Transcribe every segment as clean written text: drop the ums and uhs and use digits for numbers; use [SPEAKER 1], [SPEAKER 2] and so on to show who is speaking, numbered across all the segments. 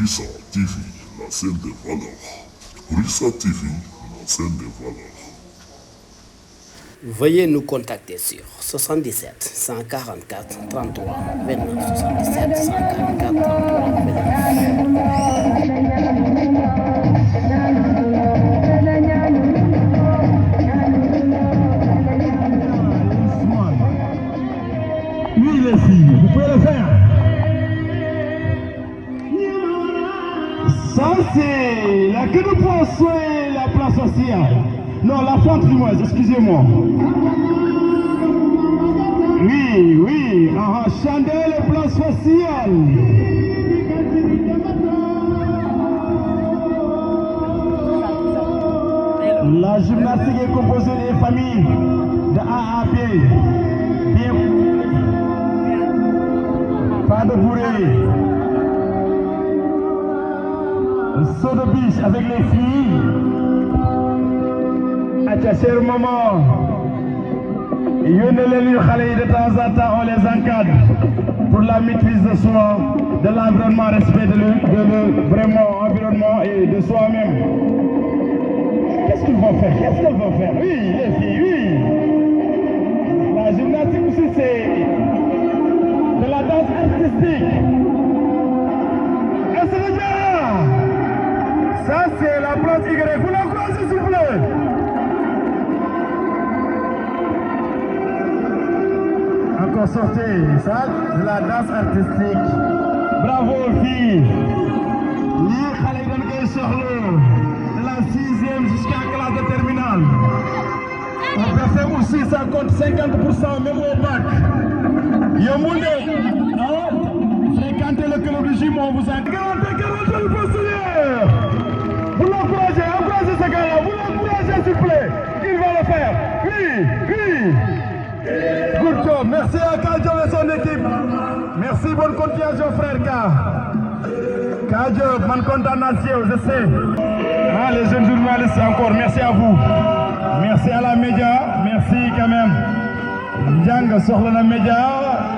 [SPEAKER 1] Rissa TV, la scène des valeurs. Rissa TV, la scène des valeurs.
[SPEAKER 2] Veuillez nous contacter sur 77 144 33 29 77 144 33
[SPEAKER 3] Oui les filles, vous pouvez le faire. Ça c'est la que nous pensons la place sociale. Non, la fente du moins, excusez-moi. Oui, chandelle et place sociale. La gymnastique est composée des familles de A à B. Bien. Pas de bourrée. Saut de biche avec les filles. Cher maman, de temps en temps on les encadre pour la maîtrise de soi, de l'environnement, respect de vraiment environnement et de soi-même. Qu'est-ce qu'ils vont faire? Oui, les filles, oui. La gymnastique aussi c'est de la danse artistique. Est-ce que déjà? Ça c'est la plante Y. Vous l'encouragez s'il vous plaît? Encore sortez, ça, de la danse artistique. Bravo filles. Lire Khaled de la 6e jusqu'à la classe de terminale. On peut faire aussi, ça compte 50% même au bac. Yomoulé, fréquentez le club du gym, on vous a garanti le postulaire. Vous encouragez ce gars-là, vous l'encouragez s'il vous plaît. Il va le faire. Oui. Good job, merci à Kadjo et son équipe. Merci, bonne continuation frère K. Kadjo, bonne continuation, je sais. Les jeunes journalistes encore, merci à vous. Merci à la média, merci quand même. Djang sur le média,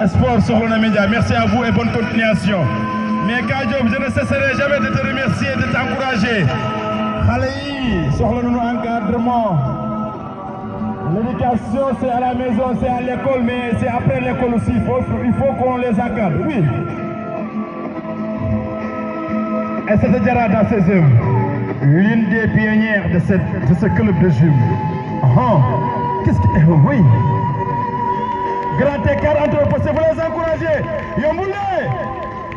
[SPEAKER 3] sport sur le média. Merci à vous et bonne continuation. Mais Kadjo, je ne cesserai jamais de te remercier et de t'encourager. Khalei, sur le encadrement. L'éducation, c'est à la maison, c'est à l'école, mais c'est après l'école aussi. Il faut qu'on les encadre, oui. Et c'est déjà dans ses œuvres, l'une des pionnières de ce club de gym. Qu'est-ce que... Oui. Grand écart entre eux, parce que vous les encouragez. Yomoulé,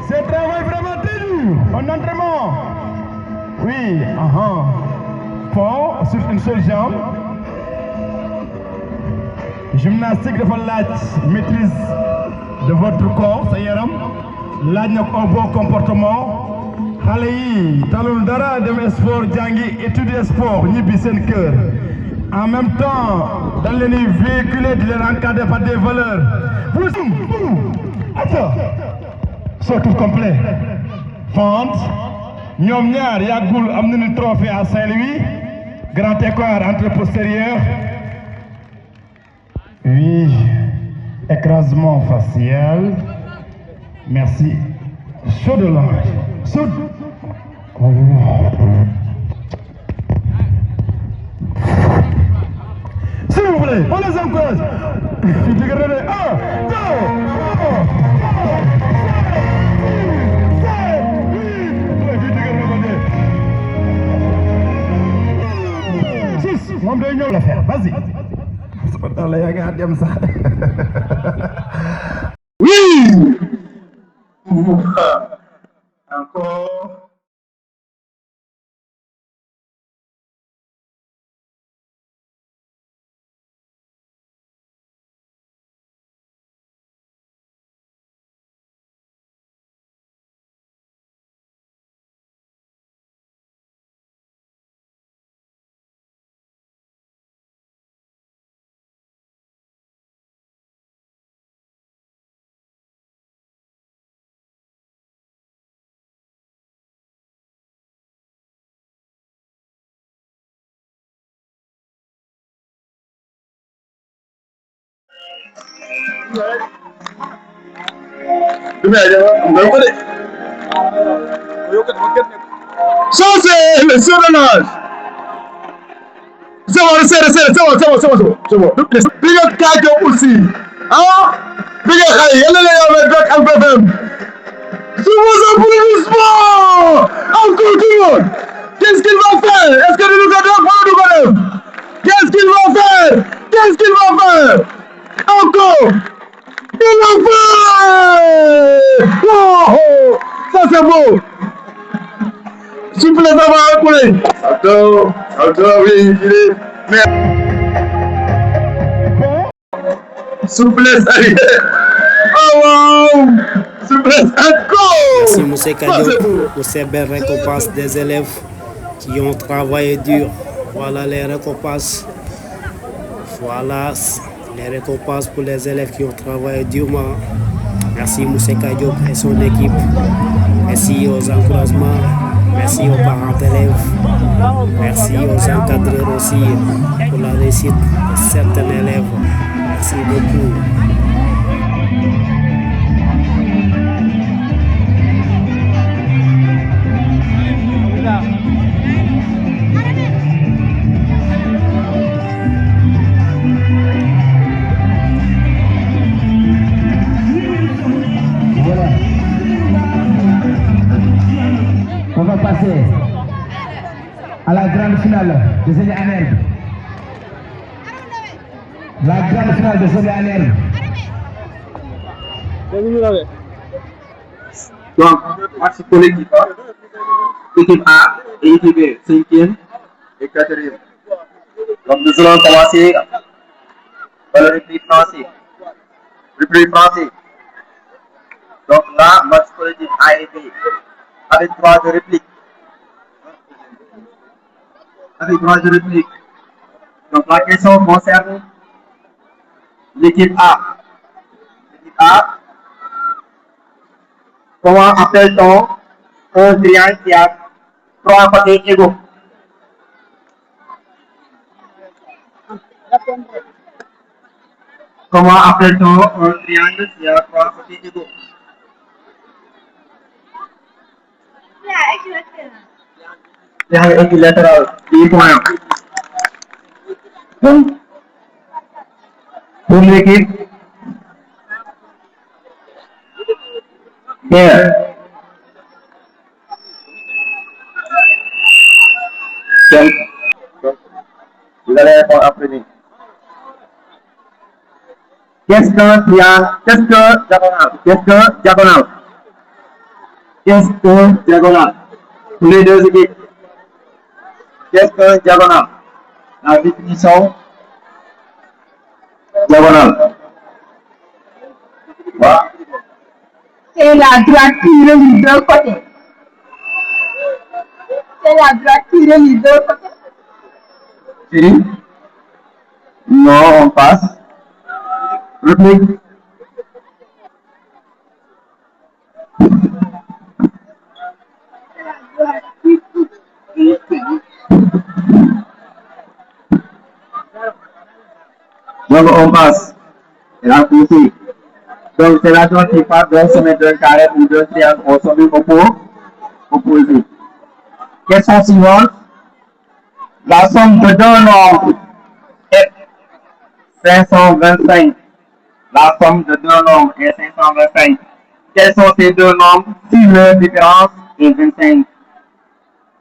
[SPEAKER 3] c'est un travail vraiment très dur, en entraînement. Oui, Pont sur une seule jambe. Gymnastique de la maîtrise de votre corps, ça y est, un bon comportement. Khalei, talul dara dem sport, jangi, étudier sport, nibi sen cœur. En même temps, dans les véhiculer, de les encadrer par des valeurs. Vous, attends, surtout complet. Fente, Nyom Nyar, Yagoul, amené le trophée à Saint-Louis, grand écart entre postérieur. Oui, écrasement facial. Merci. Chaud de l'ange. Chaud. S'il vous plaît, on les encourage. Un, deux, vas-y. Oui. Encore. Dumi aja, enggak apa deh. Ça, c'est le surmenage. C'est bon. Big up Kajo aussi. Hein? Big up Khaye. Y'a avec Doc Alphabem. Souvent applaudissements. Encore tout le monde. Qu'est-ce qu'il va faire? Est-ce que nous allons faire? Qu'est-ce qu'il va faire? Encore. Il va faire. Oh, ça c'est beau. S'il vous plaît, ça va couler. Attends, oui, il est. Souplesse arrière. Oh wow! Souplesse encore!
[SPEAKER 2] Merci Moussa Kadio pour ces belles récompenses des élèves qui ont travaillé dur. Voilà les récompenses. Voilà les récompenses pour les élèves qui ont travaillé durement. Merci Moussa Kadio et son équipe. Merci aux encouragements. Merci aux parents d'élèves. Merci aux encadreurs aussi pour la réussite de certains élèves. Merci beaucoup.
[SPEAKER 4] Voilà. On va passer à la grande finale de cette année. La grande finale de cette année.
[SPEAKER 5] Donc, match pour l'équipe A. Équipe A et équipe B, 5e et 4e. Donc, nous allons commencer par le replay français. Donc là, match pour l'équipe A et B. Avec droit de réplique. Donc la question concerne l'équipe A. Comment appelle-t-on un triangle qui a 3 côtés égaux? Comment appelle-t-on un triangle qui a 3 côtés égaux? Triangle équilatéral. 10 points. Pour l'équipe. Here. Vous allez répondre après nous. Qu'est-ce qu'un triangle? Qu'est-ce qu'un diagonale? Pour les deux équipes. Qu'est-ce qu'un diagonale? La définition diagonale. Voilà.
[SPEAKER 6] C'est la droite qui relie deux côtés.
[SPEAKER 5] Fini? Non, on passe. Réplique. Donc on passe. Et là, ici. Donc c'est la droite qui part d'un sommet d'un carré ou d'un triangle au sommet opposé. Question suivante. La somme de deux nombres est 525. La somme de deux nombres est 525. Quels sont ces deux nombres si leur différence est 25?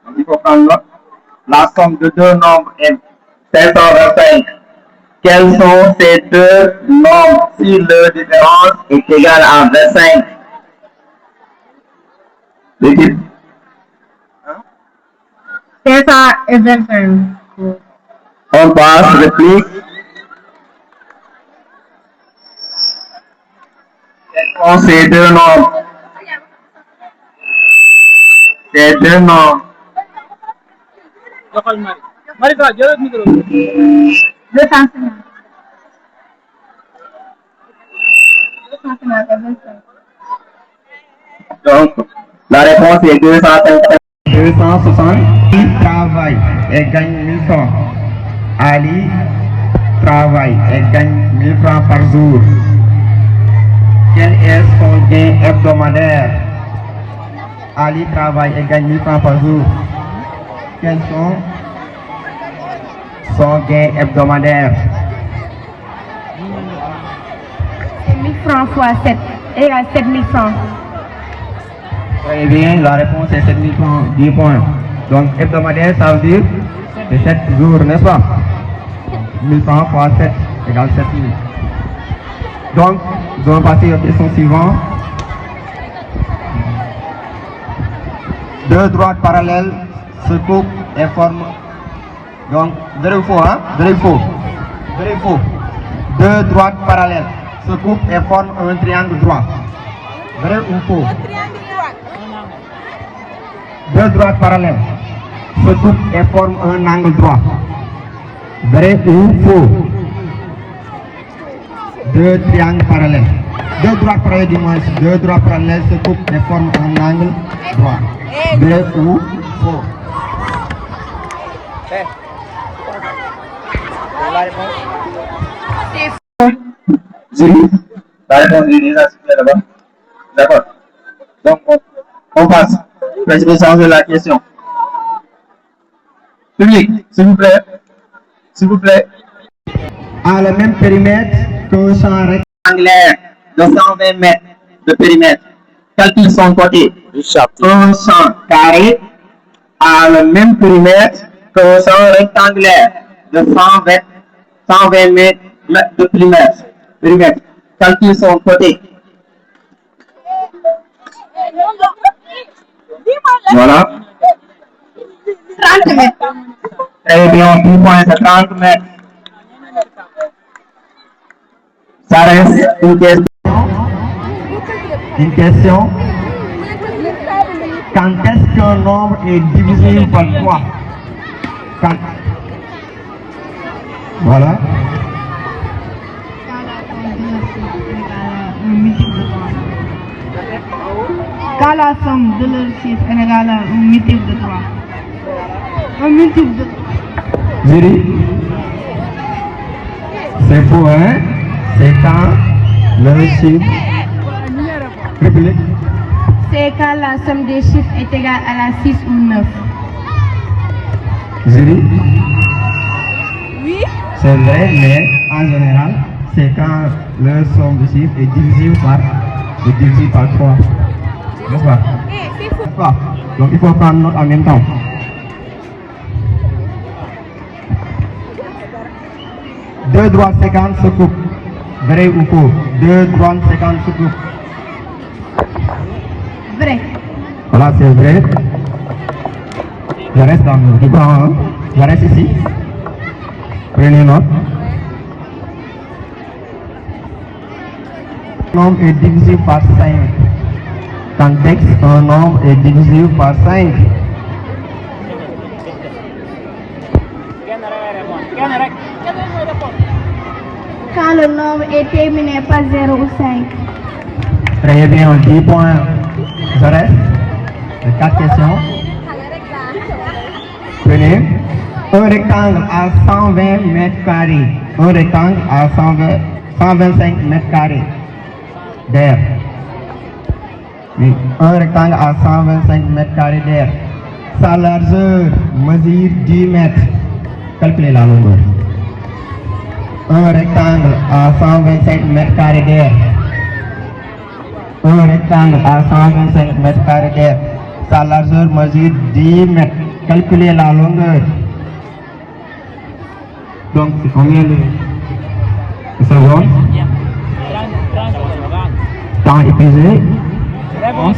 [SPEAKER 5] Donc il faut prendre là. La somme de deux nombres est 525. Quels sont ces deux nombres si leur différence est égale à 25? L'équipe.
[SPEAKER 6] 525.
[SPEAKER 5] On passe, réplique. Quels sont ces deux nombres? Ces deux nombres.
[SPEAKER 6] 250.
[SPEAKER 5] Donc, la réponse est 250. 260. Il travaille et gagne 1000 francs. Ali travaille et gagne 1000 francs par jour. Quel est son gain hebdomadaire?
[SPEAKER 4] Ali travaille et gagne 1000 francs par jour. Quels sont son gain hebdomadaire?
[SPEAKER 6] 1000 francs fois 7 égale 7000 francs.
[SPEAKER 4] Très bien, la réponse est 7000 francs, 10 points. Donc hebdomadaire, ça veut dire c'est 7 jours, n'est-ce pas? 1000 francs fois 7 égale 7000. Donc, nous allons passer aux questions suivantes. Deux droites parallèles se coupent et forment. Donc, vrai ou faux, hein? Vrai ou faux? Vrai ou faux? Deux droites parallèles se coupent et forment un triangle droit. Vrai ou faux? Deux droites parallèles se coupent et forment un angle droit. Vrai ou faux? Deux triangles parallèles. Deux droites parallèles, dis-moi, deux droites parallèles se coupent et forment un angle droit. Vrai ou faux? La réponse?
[SPEAKER 5] Jury, la réponse est déjà située là-bas. D'accord. Donc, on passe. Président, changer la question. Public, s'il vous plaît. S'il vous plaît.
[SPEAKER 4] A le même périmètre qu'un champ
[SPEAKER 5] Rectangulaire de 120 mètres de périmètre. Calcule son côté. Un champ carré a le même périmètre qu'un champ rectangulaire de 120 mètres de périmètre. Calcule son côté. Voilà.
[SPEAKER 6] 30 mètres.
[SPEAKER 5] Très bien, 10 points, c'est 30 mètres. Ça reste une question.
[SPEAKER 4] Une question. Quand est-ce qu'un nombre est divisible par 3? Quand... Voilà.
[SPEAKER 6] Quand la somme de leurs chiffres est égale à un multiple de 3. Un multiple de 3.
[SPEAKER 4] Jury. C'est faux, hein? C'est quand le chiffre. Répétez.
[SPEAKER 6] C'est quand la somme des chiffres est égale à la 6 ou 9.
[SPEAKER 4] Jury.
[SPEAKER 6] Oui.
[SPEAKER 4] C'est vrai, mais en général, c'est quand le somme de chiffres est divisible par 3. N'est-ce pas? N'est-ce pas? Donc il faut prendre note en même temps. Deux droites 50 se coupent. Vrai ou faux? Deux droites 50 se coupent.
[SPEAKER 6] Vrai.
[SPEAKER 4] Voilà, c'est vrai. Je reste dans le ruban. Je reste ici. Prenez note. Un nombre est divisible par 5. Quand texte, un nombre est divisible par 5.
[SPEAKER 6] Quand le nombre est terminé par 0 ou 5.
[SPEAKER 4] Très bien, 10 points. Je reste. 4 questions. Prenez. Un rectangle à 120 mètres carrés. Un rectangle à 125 mètres carrés. D'air. Oui. Un rectangle à 125 mètres carrés d'air. Sa largeur mesure 10 mètres. Calculez la longueur. Un rectangle à 125 mètres carrés d'air. Un rectangle à 125 mètres carrés d'air. Sa largeur mesure 10 mètres. Calculez la longueur. Donc, c'est combien de secondes? Temps épuisé. Réponse.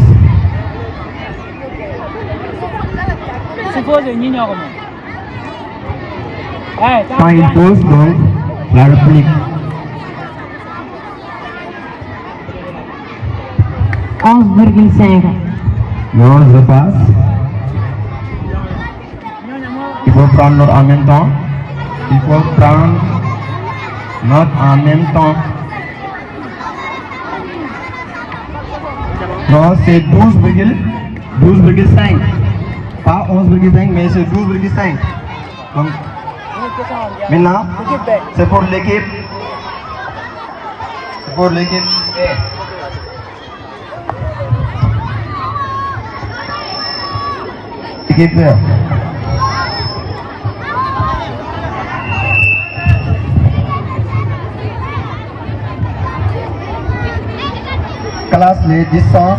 [SPEAKER 4] Quand il pose donc la réplique.
[SPEAKER 6] 11,5.
[SPEAKER 4] Non, je passe. Il faut prendre note en même temps. Il faut prendre note en même temps. Non, c'est 12,5. Pas 11,5, mais c'est 12,5. Donc, maintenant, c'est pour l'équipe. C'est pour l'équipe A. Équipe 2. Classe les distances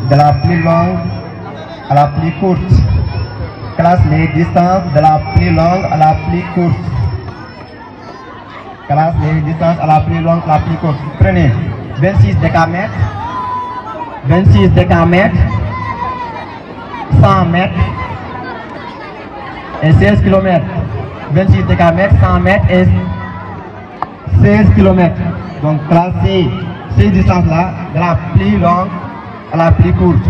[SPEAKER 4] de la plus longue à la plus courte. Classe les distances de la plus longue à la plus courte. Classe les distances à la plus longue à la plus courte. Prenez 26 décamètres, 26 décamètres, 100 mètres et 16 km. 26 décamètres, 100 mètres et 16 km. Donc classez ces distances-là de la plus longue à la plus courte.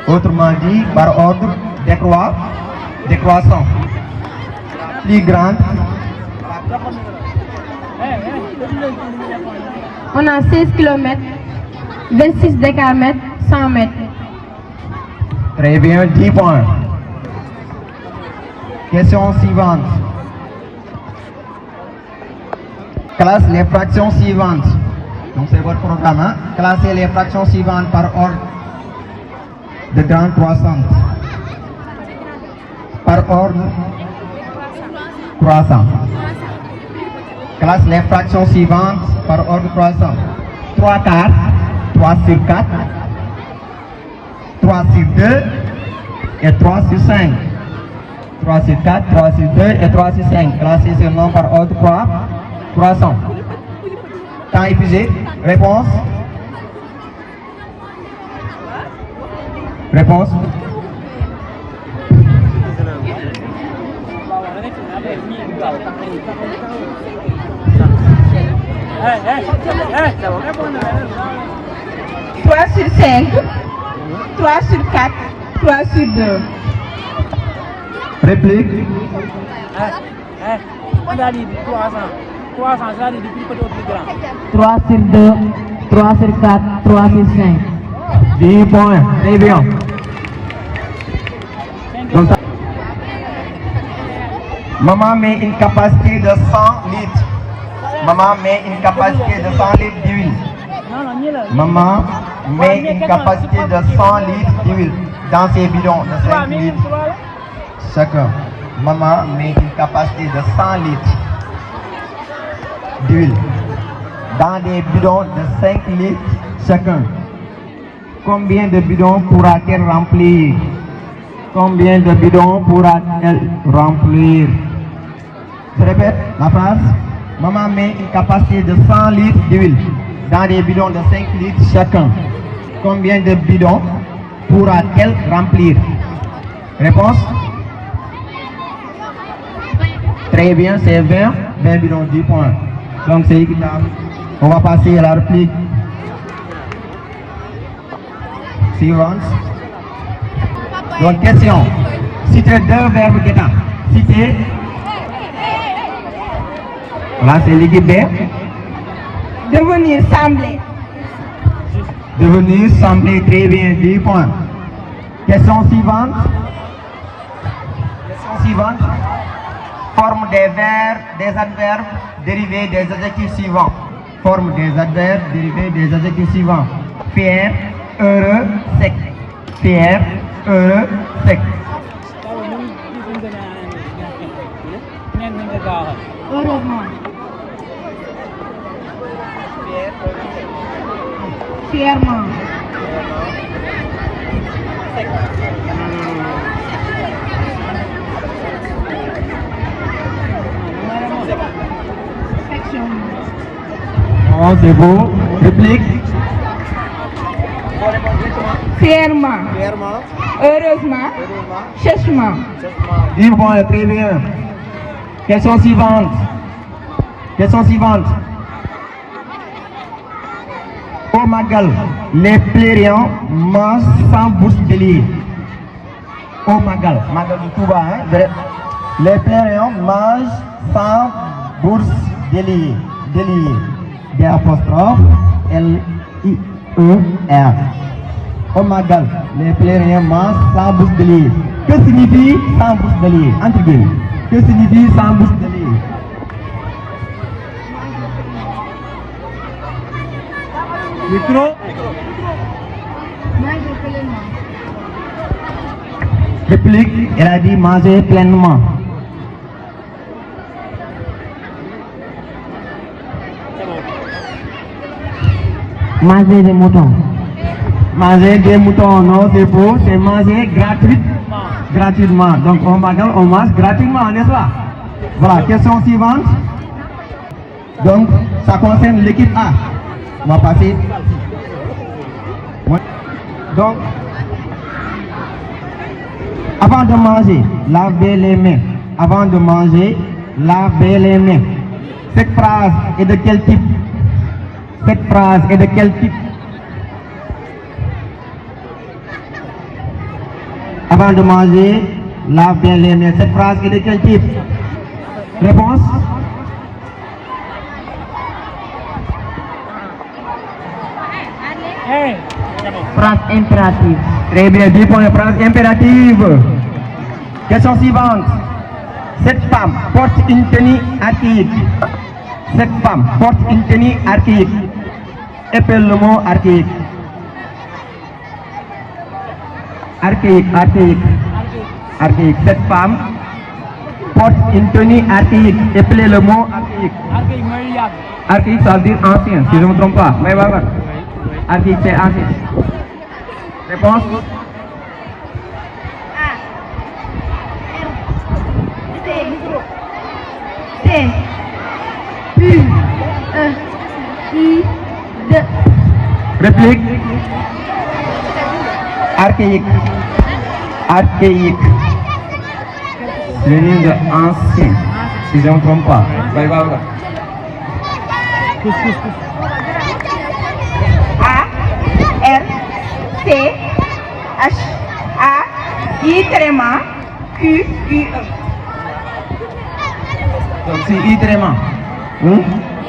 [SPEAKER 4] Autrement dit, par ordre décroissant. La plus grande.
[SPEAKER 6] On a 16 km, 26 décamètres, 100 mètres.
[SPEAKER 4] Très bien, 10 points. Question suivante. Classe les fractions suivantes. Donc c'est votre programme. Hein? Classez les fractions suivantes par ordre de grande croissante. Par ordre croissant. Classe les fractions suivantes par ordre croissant. 3 quarts, 3 sur 4, 3 sur 2 et 3 sur 5. 3 sur 4, 3 sur 2 et 3 sur 5. Classez ce nom par ordre croissant. Temps épuisé. Réponse. Réponse.
[SPEAKER 6] Trois sur 5, 3 sur 4, 3 sur 2.
[SPEAKER 4] Réplique.
[SPEAKER 7] On a dit 300, ça dit depuis petit au plus grand.
[SPEAKER 6] 3 sur 2, 3 sur 4, 3 sur 5.
[SPEAKER 4] 10 points. Très bien. Donc, maman met une capacité de 100 litres. Maman met une capacité de 100 litres d'huile. Maman met une capacité de 100 litres d'huile dans ses bidons de 5 litres chacun. Maman met une capacité de 100 litres d'huile dans des bidons de 5 litres chacun. Combien de bidons pourra-t-elle remplir? Combien de bidons pourra-t-elle remplir? Je répète la phrase. Maman met une capacité de 100 litres d'huile dans des bidons de 5 litres chacun. Combien de bidons pourra-t-elle remplir? Réponse. Très bien, c'est 20 bidons, 10 points. Donc c'est équitable. On va passer à la réplique suivante. Donc question. Citez deux verbes guettants. Citez. Voilà, c'est l'équipe B.
[SPEAKER 6] Devenir, sembler.
[SPEAKER 4] Devenir, sembler, très bien, 10 points. Question suivante. Question suivante. Forme des verbes, des adverbes dérivés des adjectifs suivants. Forme des adverbes dérivés des adjectifs suivants. Fier, heureux, sec. Fier, heureux, sec.
[SPEAKER 6] Heureusement. Fièrement.
[SPEAKER 4] Oh, c'est beau. Réplique.
[SPEAKER 6] Fièrement. Heureusement. Sèchement.
[SPEAKER 4] 10 points, très bien. Question suivante. Question suivante. Au Magal, les pèlerins mangent sans bourse bélier. Au Magal, Magal du Touba, hein? Les pèlerins mangent sans bourse bélier. Des apostrophes L-I-E-R. Au Magal, les pèlerins mangent sans bourse bélier. Que signifie sans bourse bélier? Entre guillemets. Que signifie sans bourse bélier?
[SPEAKER 7] Micro.
[SPEAKER 4] Réplique, elle a dit manger pleinement. Manger des moutons. Manger des moutons, non, c'est faux, c'est manger gratuitement. Donc on mange gratuitement, n'est-ce pas? Voilà, question suivante. Donc, ça concerne l'équipe A. On va passer. Donc, avant de manger, lavez les mains. Avant de manger, lavez les mains. Cette phrase est de quel type? Cette phrase est de quel type? Avant de manger, lavez les mains. Cette phrase est de quel type? Réponse? Phrase impérative. Très bien, 10 points. Phrase impérative. Question suivante. Cette femme porte une tenue archaïque. Cette femme porte une tenue archaïque. Épelle le mot archaïque. Archaïque, archaïque. Archaïque. Cette femme porte une tenue archaïque. Épelez le mot archaïque. Archaïque, ça veut dire ancien, si je ne me trompe pas. Mais voilà. Archaïque, c'est ancien. Réponse?
[SPEAKER 6] C U E I D.
[SPEAKER 4] Réplique. Archaïque. Archaïque. Le nom de ancien, si je ne me trompe pas. Bye bye.
[SPEAKER 6] A R C H A I tréma Q U E.
[SPEAKER 4] Donc c'est I-tréma.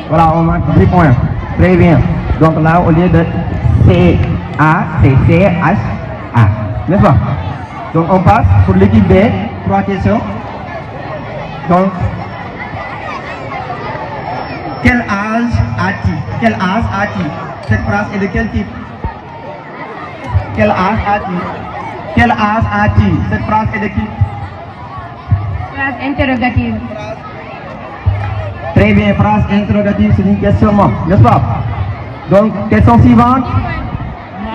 [SPEAKER 4] Voilà, on marque 10 points. Très bien. Donc là, au lieu de C-A, c'est C-H-A. N'est-ce pas? Donc on passe pour l'équipe B. 3 questions. Donc, quel âge as-tu? Quel âge as-tu? Cette phrase est de quel type? Quel âge as-tu? Quel âge as-tu? Cette phrase est de qui?
[SPEAKER 6] Phrase interrogative.
[SPEAKER 4] Très bien, phrase interrogative, c'est une question, n'est-ce pas? Donc, question suivante.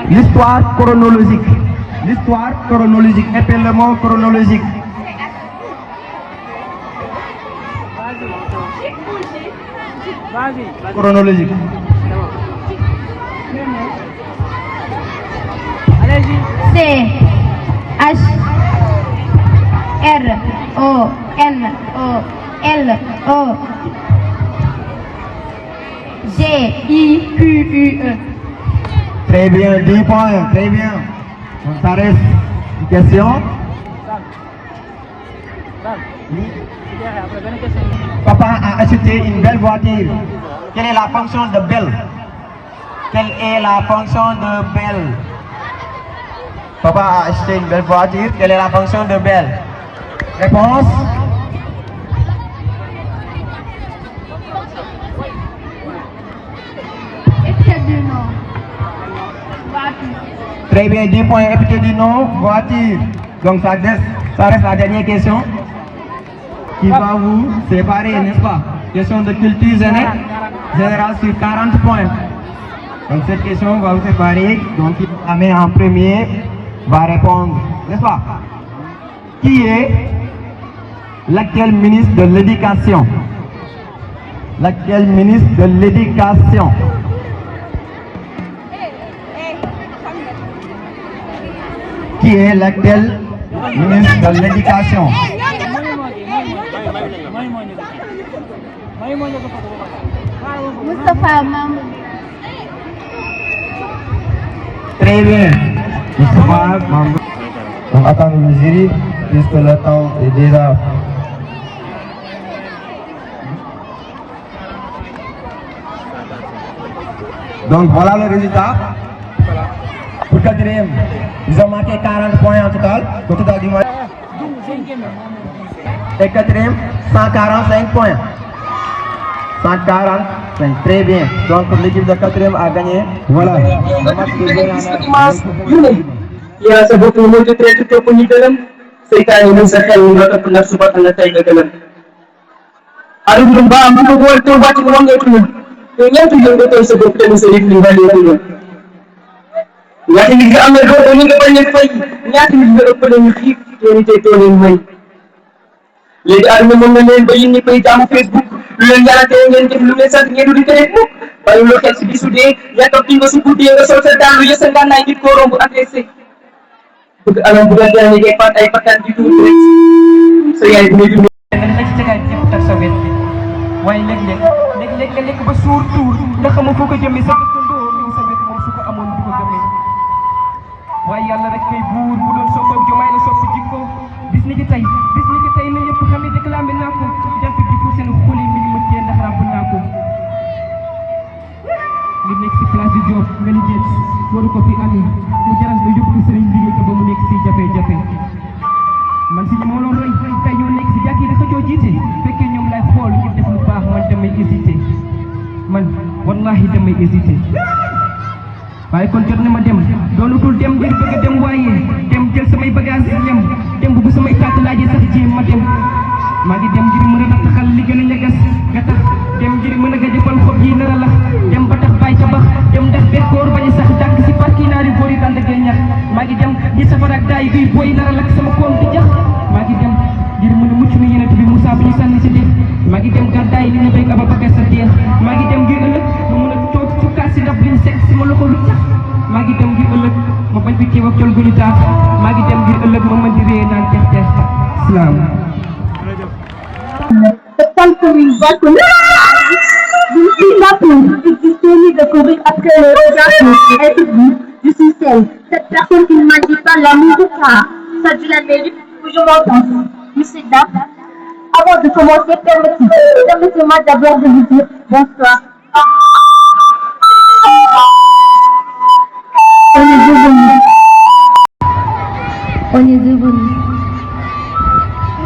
[SPEAKER 4] L'histoire chronologique. L'histoire chronologique. Épelle le mot chronologique. Chronologique.
[SPEAKER 6] C H R O N O L O G I Q U E.
[SPEAKER 4] Très bien, 10 points, très bien. Donc ça reste une question. Papa a acheté une belle voiture. Quelle est la fonction de belle? Quelle est la fonction de belle? Papa a acheté une belle voiture. Quelle est la fonction de belle? Réponse?
[SPEAKER 6] Épithète du nom. Voiture.
[SPEAKER 4] Très bien, 10 points. Épithète du nom, voiture. Donc ça reste la dernière question qui va vous séparer, n'est-ce pas? Question de culture générale sur 40 points. Donc cette question va vous séparer. Donc qui la met en premier va répondre, n'est-ce pas? Qui est l'actuel ministre de l'Éducation? L'actuel ministre de l'Éducation. Qui est l'actuel ministre de l'Éducation?
[SPEAKER 6] Moustapha Mamadou.
[SPEAKER 4] Très bien. Moustapha Mamadou. Donc attendez le jury, puisque le temps est déjà... Donc voilà le résultat. Pour quatrième, ils ont marqué 40 points en total. Au total du match. Et quatrième, 145 points. 145, très bien. Donc l'équipe de quatrième a gagné. Voilà. Le match de
[SPEAKER 5] Ya, sebut umur itu 30 penipuan seytaane mu sa xel nga topp nag suba na tey nga gëlëm aduna ba am ko bool to wàcc mo ngay tuul te ñaata yow nga toy sa bopp te sa yëf li valé ko ñaata nit nga am na do ñu nga bañ a fay ñaata nit nga ëpp ñu xiif yéen tey too leen may léegi aduna moom na leen ba yéen ñi koy jaamu Facebook lu leen yàlla ngeen def lu leen sant ngeen du tere mukk bàyyi loo xel si bisu dee ñàkkam di nga su guddee nga sol sa dàll yësa ngànnaay nit koo romb agressé bëgg alal bu leen dara ngay fàtt ay bakkan di tuur rek sa yaay bu ngay dund
[SPEAKER 8] dañ ci tegaat ñëpp tak sa wet waaye léeg-léeg nga lekk ba suur tuur nga xamoo foo ko jëmee sa dëkkandoo mi ngi sa wet moom su ko amoon du ko gëmee waaye yàlla rek kay buur bu doon soppoog jomaay la soppi jikko bis ni ki tey na ñëpp xam ne déclamé naa ko jant bi fu seen xuli mi ngi mëccee ndax ràbb naa ko li nekk si place du Diop nga ni déet waru ko fi amee mu jaral nga yóbbu sëriñ liggéey ko ba mu nekk si jafe-jafe man si moo loon roy tey ñoo nekk si jàkk yi dafa joo jiite fekkee ñoom lay xool ngir def lu baax man damay hésité man wallahi damay hésité waaye kon jot na ma dem doonutul dem ngir bëgg a dem waaye dem jël samay bagage ñam dem bu samay tàkk laajee sax jéem ma dem maa ngi dem ngir mën a taxal li gën a ñagas nga tax dem ngir mën a gajëfal xob yi nar a lax dem ba tax bàyyi tabax dem ndax bekkoor bañ a sax dàkk si parki naari boori dànd gay ñax maa ngi dem di safara ak daay guy booy nar a lakk sama koom di jax maa ngi dem ngir mën a mucc ni yeneen bi Moussa bi ñu sànni si def maa ngi dem gàddaay li ñu béy Ababacar sa deex maa ngi dem ngir ëllëg ma mën a toog sukkaat si ndab liñ sekk si ma loxo lu tax maa ngi dem ngir ëllëg ma bañ fi teew ak col gu ñu taax maa ngi dem ngir ëllëg ma mën di ree naan teex teex salaam
[SPEAKER 9] Je suis là pour exister de courir après le regard et je suis celle, cette personne qui ne m'a dit pas l'amour de toi. Ça dit la mérite où je m'entends. Monsieur Dap, avant de commencer, permettez-moi d'abord de vous dire bonsoir.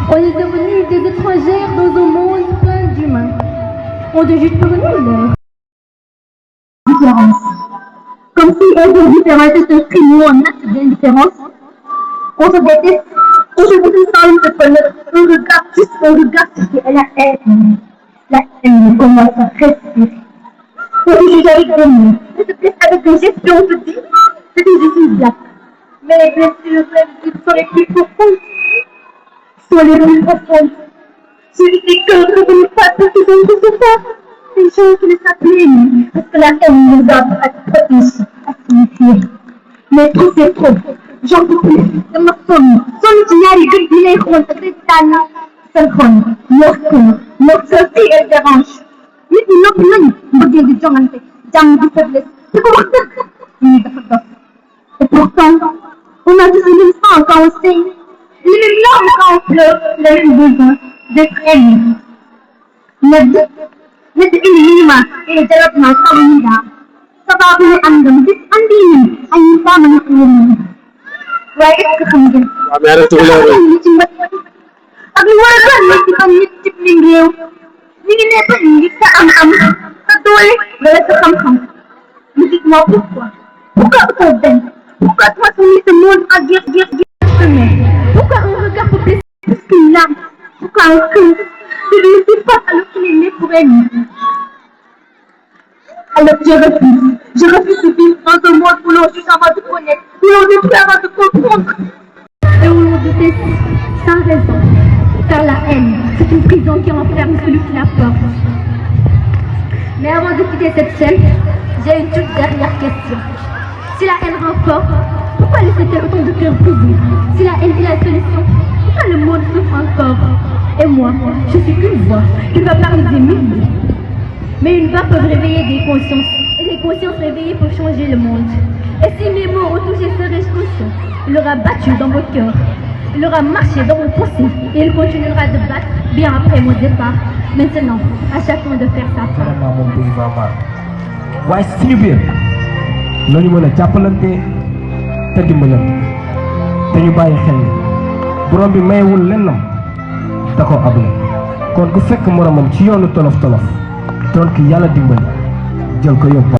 [SPEAKER 9] On est devenus des étrangères dans un monde plein d'humains. On doit juste pour nous leur différence. Comme si être différent était un crime ou un acte d'indifférence. On se déteste. Aujourd'hui, nous sommes de connaître un regard et la haine. La haine commence à respirer. On se juge avec des mots. On se blesse avec des gestes et on se dit c'est que je suis black. Mais les blessures sont les plus profondes. Celui qui cœurs ne veulent pas que les autres se fassent. Les gens qui les s'appliquent, parce que la haine nous a protégés, à signifier. Mais trop c'est trop. J'en peux plus de ma sonne. Sonne ci ñaari gën di lay xool ak seytaan seen xol. Leur cœur, leur sortie elle dérange. Nit ñi noppi nañu mbëggee di jongante jàng di faiblesse. C'est ko wax dëgg ñu dafa dof. Et pourtant, on a tous le même sang quand on saigne. Les mêmes larmes quand on pleure, les mêmes besoins d'être aimé. Ned ilima ila jalabna sawida sababu ne andam bis andini ay fama na ilimi waaye est-ce que xam ngeen li ci mbët ak lu war a lan ci am nit ci li réew ñi ngi ne ba ngi sa am sa doole wala sa xam-xam mais dites-moi pourquoi autant d'haine pourquoi transformer ce monde en guerre pourquoi un regard peut blesser plus qu'une lame pourquoi un cœur je ne suis pas alors qu'il est né pour aimer. Alors je refuse de vivre dans un monde où l'on juge avant de connaître, où l'on détruit avant de comprendre. Et où l'on déteste sans raison, car la haine, c'est une prison qui enferme celui qui la porte. Mais avant de quitter cette scène, j'ai une toute dernière question. Si la haine remporte, pourquoi laisser autant de cœurs brisés? Si la haine est la solution, pourquoi le monde souffre encore? Et moi, je suis qu'une voix qui va parler des milliers. Mais une voix peut réveiller des consciences, et les consciences réveillées peuvent changer le monde. Et si mes mots ont touché ce riche conscient, il aura battu dans vos cœurs, il aura marché dans vos pensées, et il continuera de battre bien après mon départ. Maintenant, à chacun de faire sa part.
[SPEAKER 8] waaye suñu biir nañu mën a jàppalante te dimbalante te ñu bàyyi xel borom bi mayewul lennam da ko abule kon ku fekk moromam ci yoonu tolof tolof doon ki yàlla dimbali jël ko yóbbu.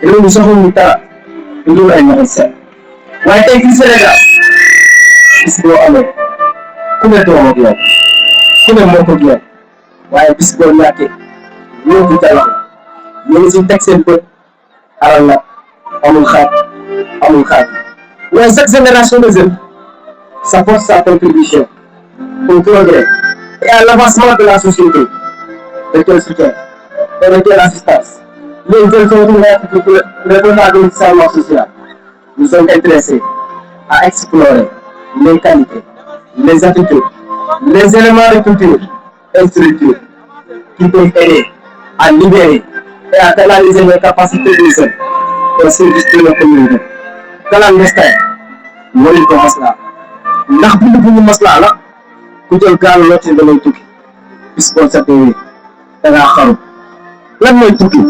[SPEAKER 5] réew mi soxla ñu dara lu ay ñaxal set waaye tey fii Sénégal bis boo amee ku ne doom ak yow ku ne moo ko yow waaye bis boo ñàkkee ñëw di jàll ñu ngi si teg seen bët alal nag amul xaaj waaye chaque génération de jeunes s'apporte sa contribution au progrès et à l'avancement de la société. De quel soutien et de quelle assistance? Les jeunes sont ouverts pour le développement social. Nous sommes intéressés à explorer les qualités, les attitudes, les éléments de culture et structure qui peuvent aider à libérer et à canaliser les capacités des jeunes au service de la communauté. Clandestin mooy ko maslaa ndax bu ñu maslaa la ku jël gaal lotti da lay tukki bis boo sa teewee da ngaa xaru lan mooy tukki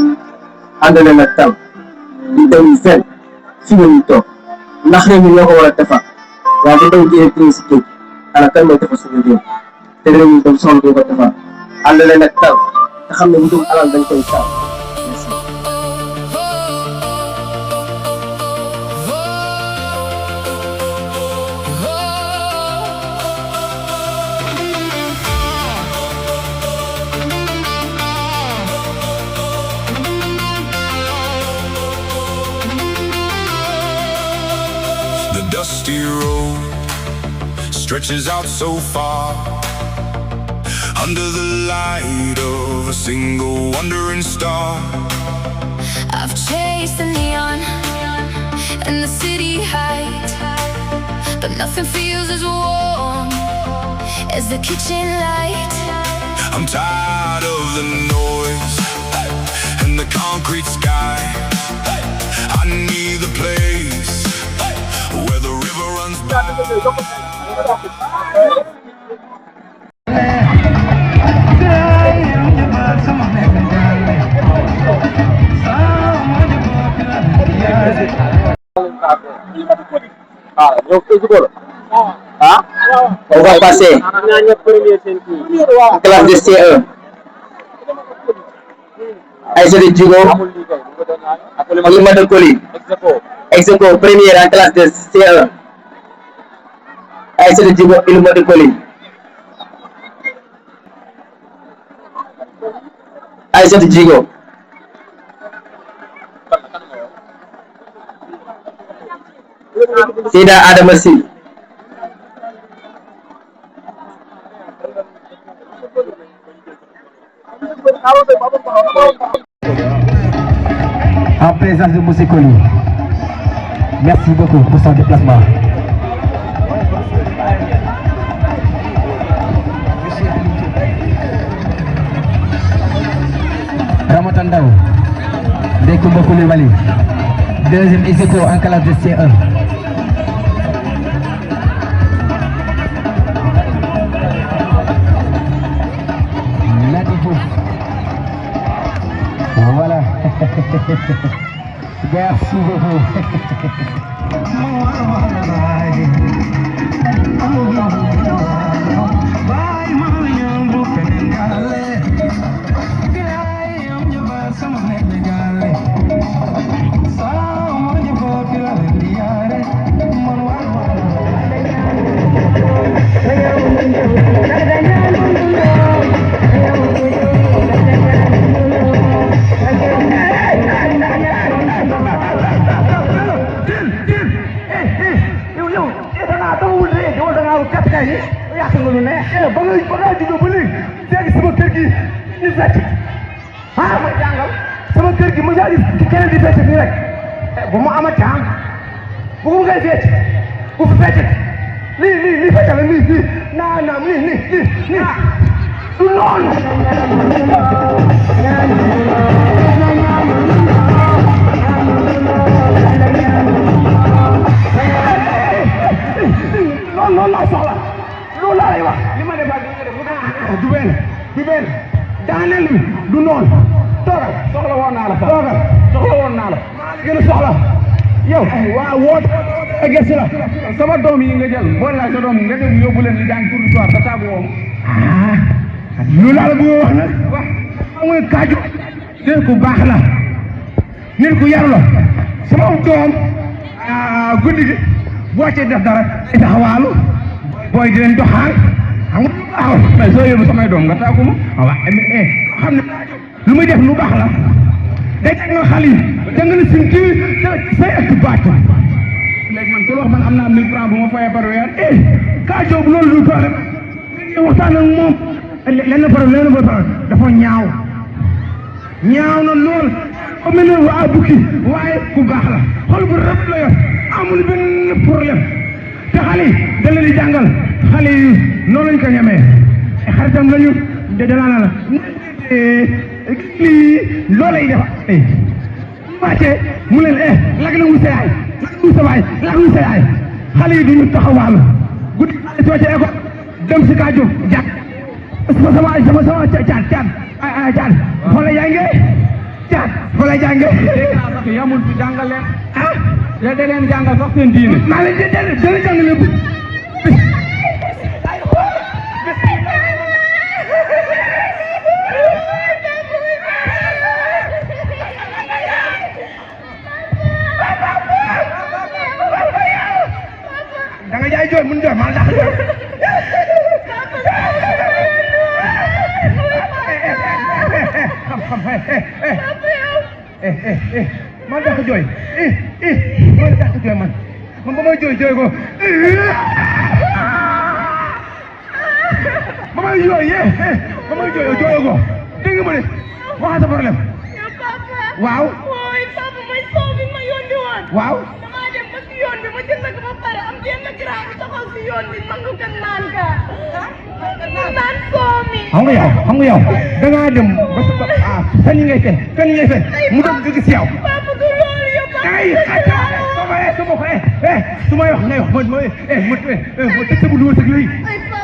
[SPEAKER 5] ànd leen ak tal di dem fenn fi ñu toog ndax réew mi ñoo ko war a defar waaye ba daw jiyee tey si géej ana kan mooy defar suñu réew te réew mi dem sonn ko defar ànd leen ak tal te xam ne bu dul alal dañ koy taal.
[SPEAKER 10] Dusty road stretches out so far under the light of a single wandering star.
[SPEAKER 11] I've chased the neon and the city height, but nothing feels as warm as the kitchen light.
[SPEAKER 10] I'm tired of the noise and the concrete sky. I need the place where the river runs by.
[SPEAKER 5] On va passer en classe de C1. Aïssatou Djigo, Oulimata Coly, ex-aequo première en classe de C1. Aïssatou Djigo, Oulimata Coly. Aïssatou Djigo. Sida Adama Sy.
[SPEAKER 4] En présence de Moussé Coly. Merci beaucoup pour son déplacement. Ramatan Ndao, Dekoumba Coulibaly, deuxième ex-aequo en classe de C1. Voilà. Merci beaucoup.
[SPEAKER 3] sama kër gi ma jaa gis keneen di fecc nii rek bu ma ama caam bu ko ngay fecc bu fi fecc lii fecc la nii naam nii du noonu loolu laa soxla loolu laa lay wax li ma defaat du benn daaneel bi du noonu toogal soxla woon naa la sax toogal soxla woon naa la maa gën a soxla yow waa woote gëstu la sama doom yi nga jël boole laa sa doom nga dem yóbbu leen di jàng cours du soir te taagu woon lu laa la bëgg wax nag wax amul kaaju nit ku baax la nit ku yaru la sama doom guddi gi boo ci def dara di taxawaalu booy di leen doxaan xam nga baaxul mais soo yóbbu samay doom nga tàggu ma waaw xam ne lu muy def lu baax la day jàngal xale yi jàngal suñ ci say ak bàcc léegi man ku wax man am naa 1000 francs bu ma fayee par weer kaa joobu loolu lu toll rek nga waxtaan ak moom lenn problème dafa ñaaw na lool ba mel ne waa bukki waaye ku baax la xol bu rafet la yor amul benn problème te xale yi da leen di jàngal xale yi noonu lañ ko ñemee xaritam lañu danaa na la lii loolay def wàcce mu leen lag na wuy sa yaay lag wuy sa yaay xale yi duñu taxawaalu guddi soo ca école dem si kaa jóg jàkk sama caat foo la jànge caat foo la jànge
[SPEAKER 8] yamul ci jàngal leen ya da leen jàngal sax seen diine
[SPEAKER 3] maa leen dana jàngale da nga jaay jooy mun jooy maa la man dàq jooy man dàq jooy man ba may jooy ko ba may jooy ko dégg nga ma ne waxal sa problème waaw
[SPEAKER 6] papa may soow bi ma yónni woon
[SPEAKER 3] waaw
[SPEAKER 6] damaa dem ba si yoon bi ma jënd ko ba pare am benn grand bu taxaw si yoon bi mangu kan naan ka naan soow mi
[SPEAKER 3] xam nga yow da ngaa dem ba sa fan yi ngay fen mu doon dëgg si yow
[SPEAKER 6] papa du loolu yow
[SPEAKER 3] ay su may wax ngay wax ma tëj sa bundu wërsëg léegi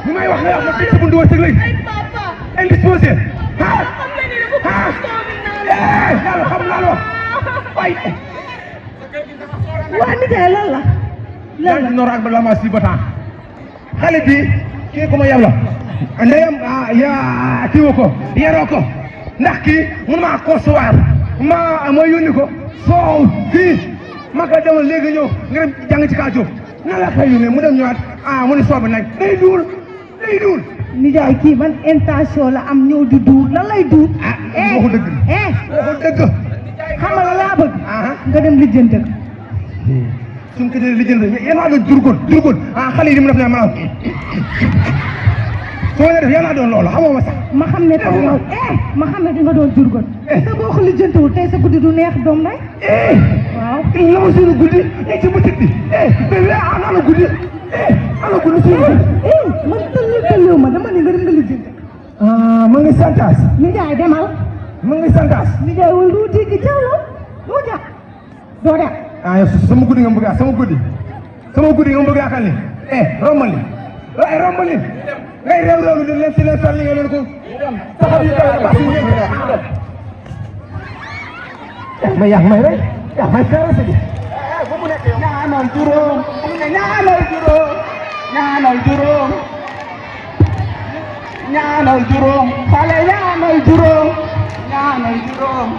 [SPEAKER 3] bu may wax ngay wax ma tëj sa bundu wërsëg léegi indisposé yàlla xam naa loo waay
[SPEAKER 6] waa nijaay lan la
[SPEAKER 3] nor ak lama si batan xale bi kii ko ma yab la ndeyam yaa kiiwa ko yaroo ko ndax kii mun maa concevoir ma yónni ko soow fii ma ko demal léegi ñëw nga dem jàng ci kaa jóg na la koy yónnee mu dem ñëwaat mu ne soobi nag day duul
[SPEAKER 6] nijaay kii ban intention la am ñëw di duul lan lay duul
[SPEAKER 3] waxu dëgg
[SPEAKER 6] xam nga la laa bëgg nga dem lijjanti ko
[SPEAKER 3] suñ ko dee lijjanti yéen a doon jurgoon xale yi li mu def ne ma soo ne def yéen a doon loolu xamoo ma sax
[SPEAKER 6] ma xam ne tax yow ma xam ne di nga doon jurgoon sa boo ko lijjantiwul tey sa guddi du neex doom nay waaw
[SPEAKER 3] la ma suñu guddi ci bëccëg bi ana guddi ana guddi suñu guddi
[SPEAKER 6] man tëllew ma dama ne nga dem nga lijjanti
[SPEAKER 3] ma ngi santaas
[SPEAKER 6] nijaay demal
[SPEAKER 3] ma ngi santaas
[SPEAKER 6] nijaay wala doo dégg jàllo doo ja doo dem
[SPEAKER 3] sama guddi nga bëgg a sama guddi nga bëgg a xal ni rombali rombali ngay réew di leen si leen sàlli nga leen ko taxaw yi may rek may caressé bi bu mu nekk ñaanal juróom ñaanal juróom xale ñaanal juróom ñaanal juróom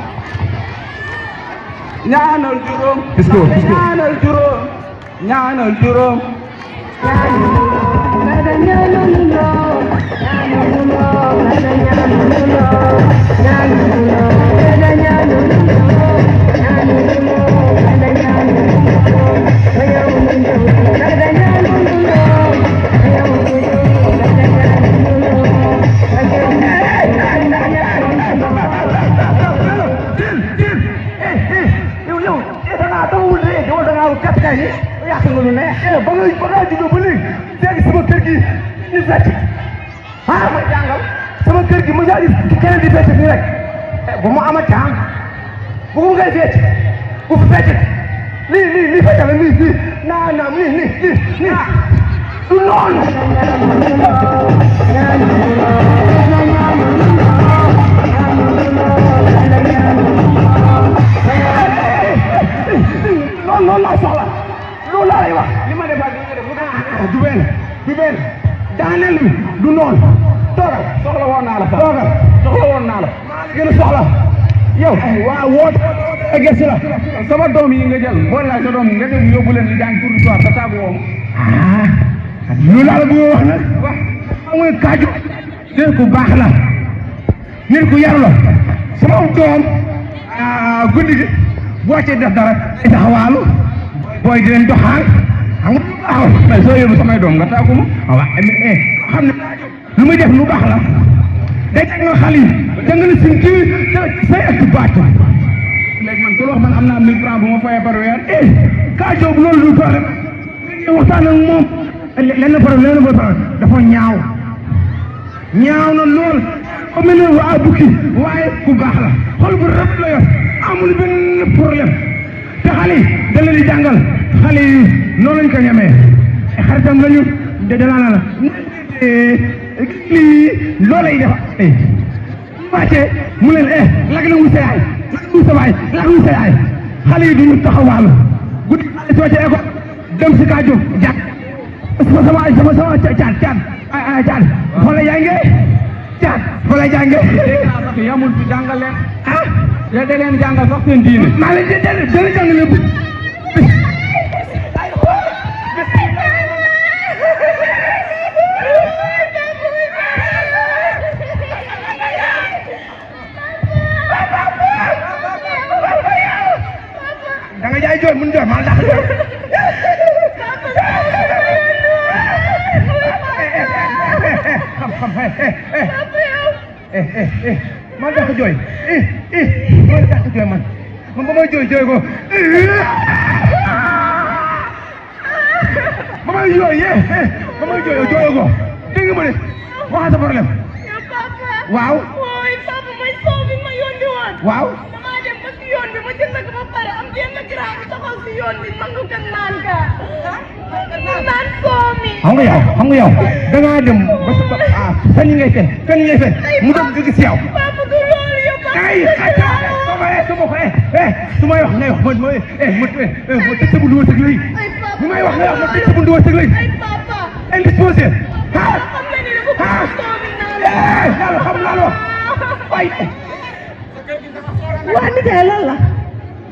[SPEAKER 3] ba nga juddoo ba léegi léegi sama kër gi ñu fecc ma jàngal sama kër gi mu ngi gis keneen di fecc fii rek bu mu ama temps bu mu ngay fecc bu fi fecc lii fecc la lii naam lii du noonu loolu laa soxla loolu laa lay wax li ma defaat du benn daaneel bi du noonu toogal soxla woon naa la maa la gën a soxla yow waa woote gëstu la sama doom yi nga jël boole laa sa doom yi nga dem yóbbu leen di jàng cours du soir te tàggu woo lu laa la bëgg wax nag wax amul kaaju nit ku baax la nit ku yaru la sama doom guddi gi boo ci def dara ay taxawaalu booy di leen doxaan xam nga waaw mais soo yóbbu samay doom nga tàggu ma waaw xam ne lu muy def lu baax la day teg nga xale yi jàng na suñ kii say ak baat léegi man ku wax man am naa 1000 francs bu ma fayee par weer kaajoo bu loolu du problème nga waxtaan ak moom lenn problème dafa ñaaw na lool ba mel ne waa bukki waaye ku baax la xol bu rafet la yor amul benn problème te xale yi da leen di jàngal xale yi noonu lañ ko ñemee xaritam lañu de danaa la lii loolay defa wàcce mu leen lag na wu sa yaay lag wu sa baay lag wu sa yaay xale yi duñu taxawaalu guddi soo ca école dem si kaa jóg jàkk sama caat fa la jànge caat fa la jànge yamul fi jàngal leen da leen jàngal sax seen diine maa leen dana jàngal leen da nga jaay jooy mun jooy maa ndax man dafa jooy man dafa jooy man ba may jooy ko ba may jooy ko dégg nga ma ne waxal sa problème waaw
[SPEAKER 6] papa mooy soo bi ma yónni woon
[SPEAKER 3] waaw
[SPEAKER 6] damaa dem ba si yoon bi ma jënd ko ba pare am benn grand bu taxaw si yoon bi nangu ko naan ka naan soo mi
[SPEAKER 3] xam nga yow da ngaa dem ba sa fan yi ngay fen mu dem dugg si yow
[SPEAKER 6] papa du loolu yow papa
[SPEAKER 3] ay xaca su may wax ngay wax ma tëj sa bundu wërsëg lay bu may wax ngay wax ma tëj sa bundu wërsëg lay
[SPEAKER 6] ay papa
[SPEAKER 3] indisposé
[SPEAKER 6] xam nga ni dafa ko soo mi naan
[SPEAKER 3] yàlla xam naa loo waay
[SPEAKER 6] waa nijaay lan la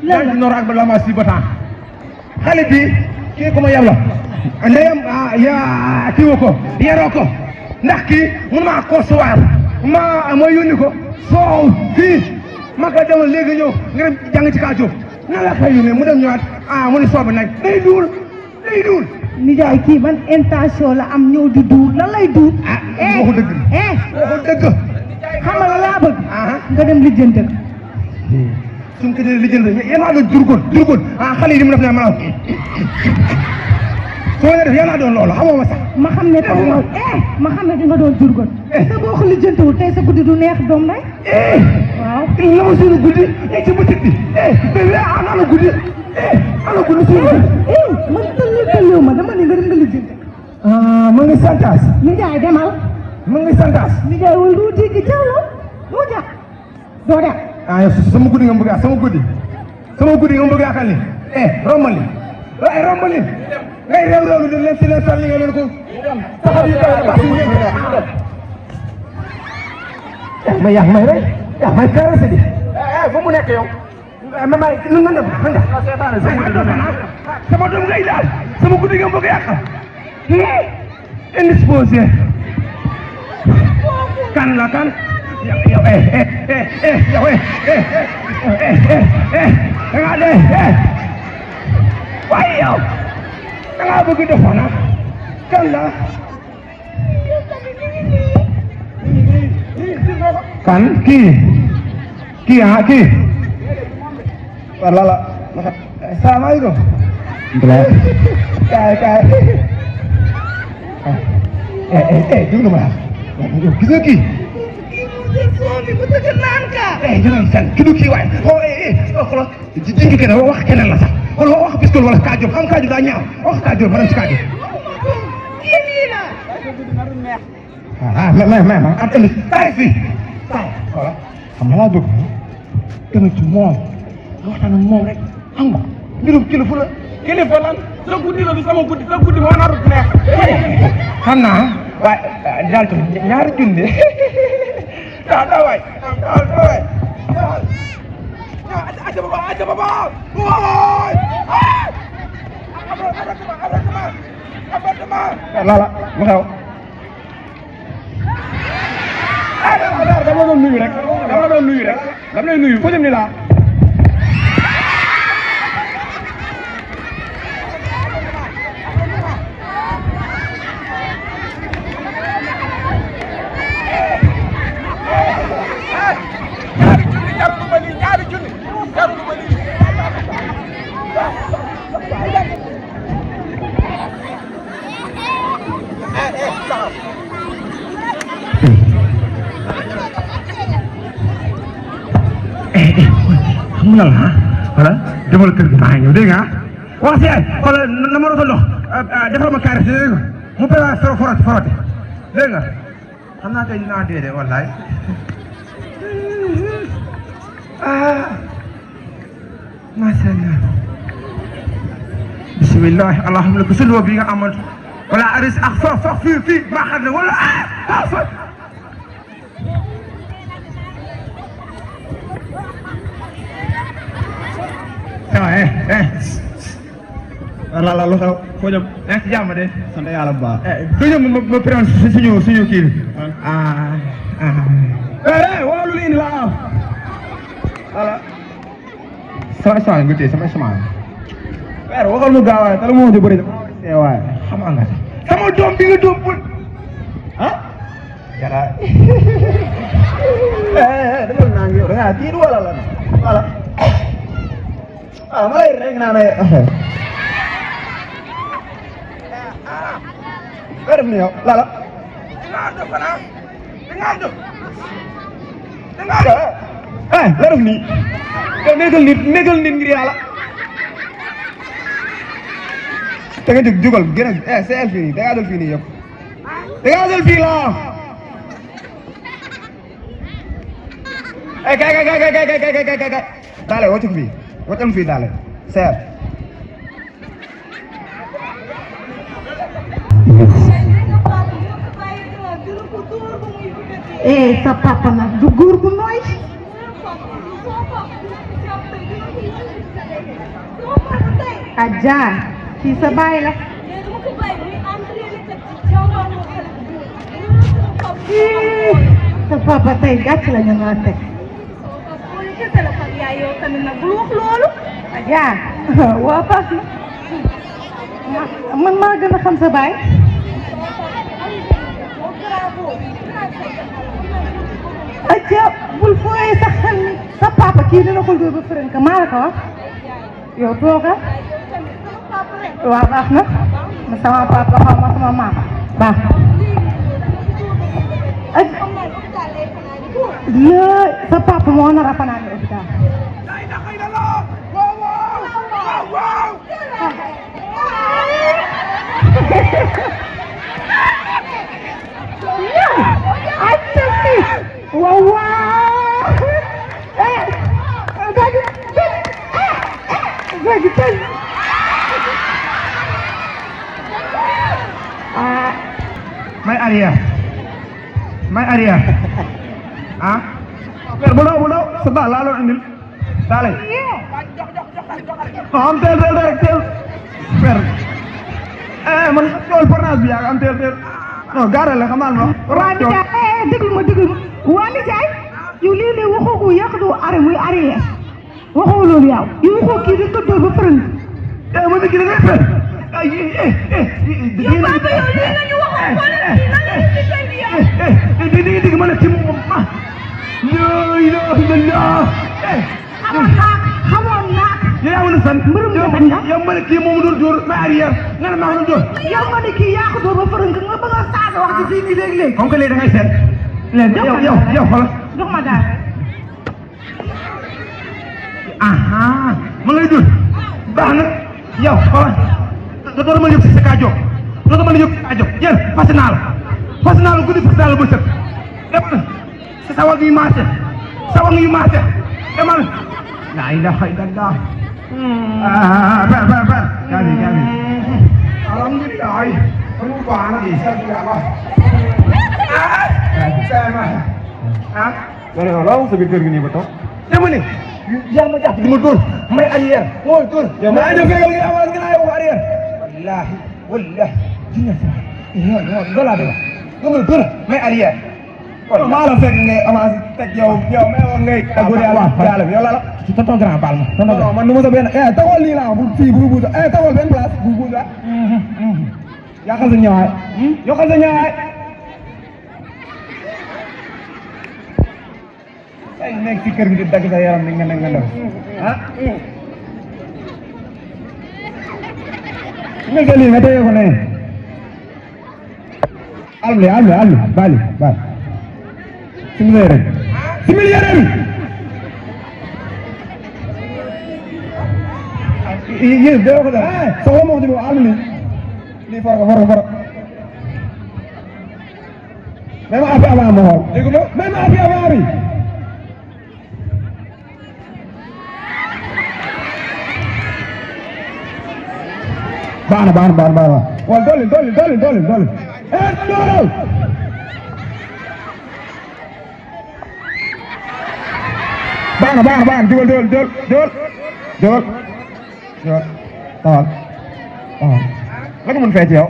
[SPEAKER 3] lan noor ak ba lama si batan xale bi kii ko ma yab la ndeyam yaa kii woo ko yaroo ko ndax kii mun maa concevoir ma yónni ko soow fii ma ko demal léegi ñëw nga dem jàng ci kaa jóg na la fay yónnee mu dem ñëwaat mu ne soob nag day duul
[SPEAKER 12] nijaay kii ban intention la am ñëw di duul lan lay duul
[SPEAKER 3] waxu dëgg
[SPEAKER 12] xam nga la laa bëgg nga dem lijjanti ko
[SPEAKER 3] suñ ko dee lijjanti yéen a doon durgoon xale yi di mu def ne ma su ma def yéen a doon loolu xamoo ma sax
[SPEAKER 12] ma xam ne taw ma xam ne di nga doon durgoon sa boo ko lijjantiwul tey sa guddi du neex doom day waaw
[SPEAKER 3] la ma suñu guddi ci bëccëg bi bébé ana guddi suñu
[SPEAKER 12] man tëllew ma dama ne nga dem nga lijjanti
[SPEAKER 3] ma ngi santaas
[SPEAKER 12] nijaay demal
[SPEAKER 3] ma ngi santaas
[SPEAKER 12] nijaay wala doo dégg jawlo doo dem doo dem
[SPEAKER 3] sama guddi nga bëgg a sama guddi nga bëgg a xal ni rombali ngay réew di leen si leen sànni nga leen ko taxaw yi ma yaa may rek yaa may caressé di fu mu nekk yow ma may nu nga def sama doom ngay daal sama guddi nga bëgg a yàq indisposé kan la kan yow da ngaa dee waaye yow da ngaa bëgg defoon na kan la kan kii wala la salaamaaleykum kaay déglu ma gis nga kii
[SPEAKER 6] bu dëgg naan ka
[SPEAKER 3] jërëjëf san ki du kii waaye xoolal jinki keneen wax keneen la sax xoolal wax pistool wala kaajoo xam kaajoo daa ñaaw wax kaajoo ma dem si kaajoo
[SPEAKER 6] kii nii la
[SPEAKER 3] mais at ëllëg taay fii taay xoolal xam nga laa bëgg tamit ci moom nga waxtaan ak moom rek xam nga mbirum kilifa la kilifa lan sa guddi la du sama guddi sa guddi moo narut neex xam naa waaye daal tam ñaari junni daa waay Lala mu xew dama doon nuyu rek dama lay nuyu foo jëm ni laa
[SPEAKER 13] xam nga la voilà demal kër gi maa ngi ñëw dégg nga wax si ay wala na ma rotal ndox defal ma carré dégg nga mu préparé forote dégg nga xam naa tey dinaa dee de wallaay macha allah bisimilah alhamdulilah ku suloo bi nga amoon wala aris ak fox fii maa xam ne wala
[SPEAKER 3] Lala lu xew foo jëm
[SPEAKER 13] ci jàmm de
[SPEAKER 3] sant yàlla bu baax
[SPEAKER 13] ku ñëw ma présenté suñu kii bi
[SPEAKER 3] wala lu indi la
[SPEAKER 13] voilà sama semence nga téye sama semence
[SPEAKER 3] père waxal mu gaaw waaye tala moo di bëri
[SPEAKER 13] waaye xam nga sama doom bi nga doom bul yàlla
[SPEAKER 3] defal naa ngi yow da ngaa tiit wala lan wala ma lay rek naa ne def ni yow lala la def nii yow négal nit ngir yàlla te nga jugal gën a seel fii nii dégagel fii nii yëpp dégagel fii la kay daale waccu fii waccal fii daale seel
[SPEAKER 12] sa papa nag du góor bu nooy Adja kii sa baay la sa papa tey gàcc la ñu nga teg Adja waa pass na man maa gën a xam sa baay Adja bul fooyee sa xel ni sa papa kii dina ko dóor ba fërën ka maa la ko wax yow tooga waaw baax na ma sama papa xaw ma sama maam baax laa sa papa moo nar a fanaan hôpital waaw
[SPEAKER 13] may arrière
[SPEAKER 3] père bu daw sa ba laa loon andil daale am teel rek père man xool fornage bi yaa am teel non gaare la xamal ma
[SPEAKER 12] waa nijaay déglu ma waa nijaay yow lii ne waxoo ko yàq doo arrêt muy arrière waxoo loolu yow waxoo kii di ko dóor ba fërën
[SPEAKER 13] ma ne kii da ngay fen
[SPEAKER 6] yow papa yow lii nga ñu waxoon wala lii lan la ñu si kër gi yow
[SPEAKER 13] dégg ma ne kii moom la ilaha illallah
[SPEAKER 12] xamoon naa
[SPEAKER 13] yaa ma ne san yow ma ne kii moom doon dóor ma arrière nga ne maa ngi doon
[SPEAKER 12] yow ma ne kii yaa ko dóor ba fërën nga bëgg a saaga wax ci fii nii léegi
[SPEAKER 13] comme que léegi da ngay seet léegi yow xoolal
[SPEAKER 12] jox ma daal
[SPEAKER 13] ma ngay dóor baax na yow xoolal dootoo ma yëg si sa kaajo dootoo ma yëg si sa kaajo yéen fas naa la guddi fas naa la bëccëg dem na sa wag yu maase demal la ilaha illallah ba gabi alhamdulillah kamu baax na sant yàlla sama
[SPEAKER 3] nga ne waaw sa biir kër gi nii ba toog
[SPEAKER 13] dama ne yaa ma jàpp di ma dóor may arrière mooy dóor maa ngi fekkal nga avance nga naa yow arrière wallahi jinne gola de nga may dóor may arrière maa la fekk ngay avance teg yow may wax ngay taggu yàlla yow la tonton grand baal ma tonton grand man du ma sa benn taxawal lii laa bu fii bu buusa taxawal benn place bu buusa yàqal sa ñëwaay yokkal sa ñëwaay ay nekk ci kër gi di dagg sa yaram ni nga def ah nga lii nga téye ko ne alme bali simil yére bi yéen dee ko dara soxla moo ci boobu alme lii for ko même appui avant ma xool dégg nga même appui avant bi baax na wala dolli baax na jugal dool tawal la nga mën fee ci yow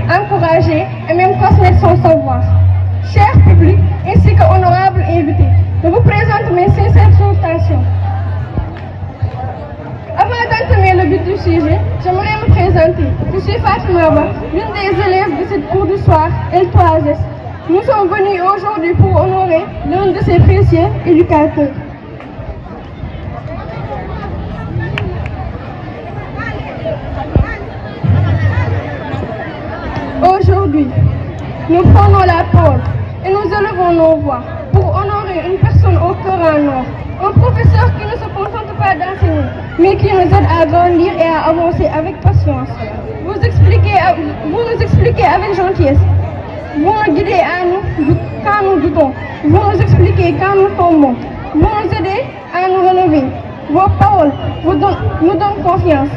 [SPEAKER 9] encourager et même transmettre son savoir. Cher public ainsi que honorables invités, je vous présente mes sincères salutations. Avant d'entamer le but du sujet, j'aimerais me présenter. Je suis Fatima Ba, l'une des élèves de cette cour du soir L3S. Nous sommes venus aujourd'hui pour honorer l'un de ces précieux éducateurs. Aujourd'hui, nous prenons la parole et nous élevons nos voix pour honorer une personne au cœur en or, un professeur qui ne se contente pas d'enseigner, mais qui nous aide à grandir et à avancer avec patience. Vous nous expliquez avec gentillesse, vous nous guidez quand nous doutons, vous nous expliquez quand nous tombons, vous nous aidez à nous relever. Vos paroles nous donnent confiance.